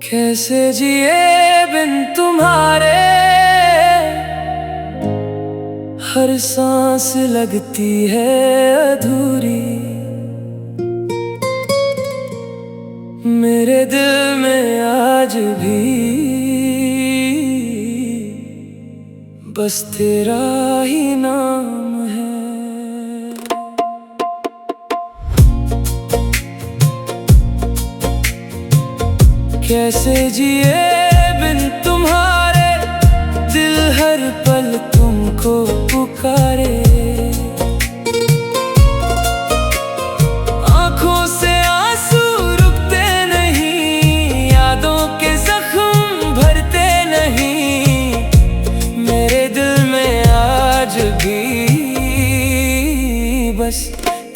कैसे जिए बिन तुम्हारे, हर सांस लगती है अधूरी। मेरे दिल में आज भी बस तेरा ही नाम है। कैसे जिए बिन तुम्हारे, दिल हर पल तुमको पुकारे। आंखों से आंसू रुकते नहीं, यादों के जख्म भरते नहीं। मेरे दिल में आज भी बस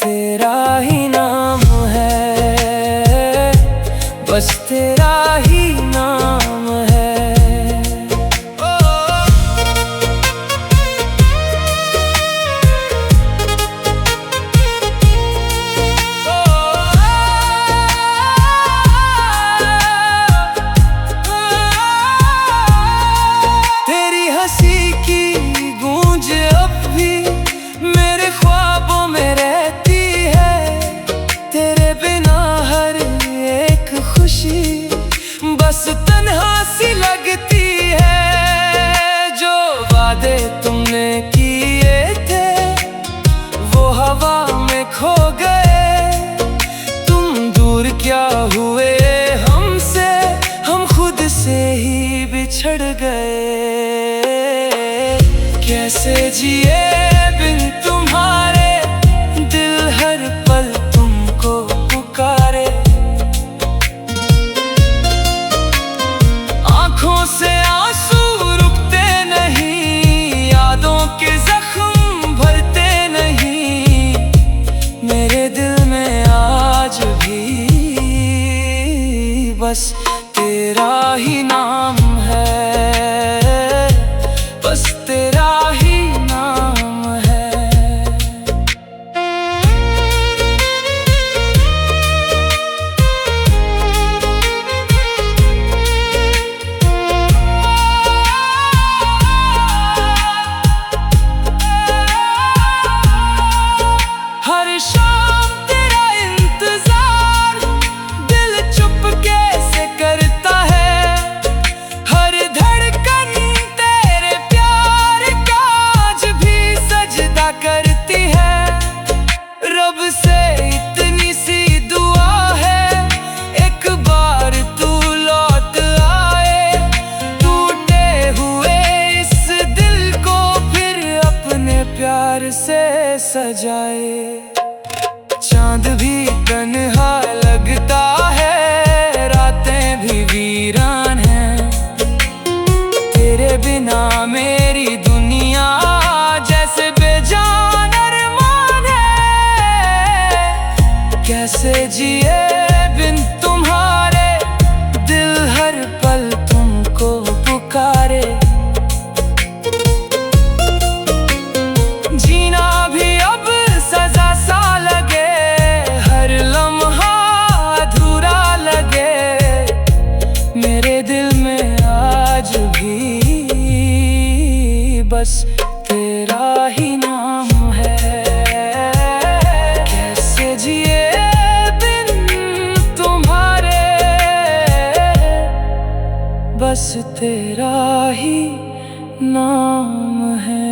तेरा ही नाम है, बस तेरा ही नाम है। तेरी हंसी की गूंज अब भी मेरे ख्वाबों में रहती है। तेरे बिना हर एक खुशी बस तन्हा सी लगती है। जो वादे तुमने किए थे वो हवा में खो गए। तुम दूर क्या हुए हमसे, हम खुद से ही बिछड़ गए। कैसे जिए बिन तुम्हारे, दिल हर पल तुमको पुकारे। आंखों से आंसू रुकते नहीं, यादों के जख्म भरते नहीं। मेरे दिल में आज भी बस तेरा ही नाम है, बस तेरा ही नाम है। हर शाम तेरा इंतजार दिल चुपके से करता है। हर धड़कन तेरे प्यार का आज भी सजदा करती है। रब से इतनी सी दुआ है, एक बार तू लौट आए। टूटे हुए इस दिल को फिर अपने प्यार से सजाए। चांद भी तन्हा लगता है, रातें भी वीरान हैं। तेरे बिना मेरी दुनिया जैसे बेजान अरमान है। कैसे जिए बिन तुम्हारे, दिल हर पल तुमको पुकारे। जीना भी अब सजा सा लगे, हर लम्हा अधूरा लगे। मेरे दिल में आज भी बस तेरा ही नाम है। कैसे जिए बिन तुम्हारे, बस तेरा ही नाम है।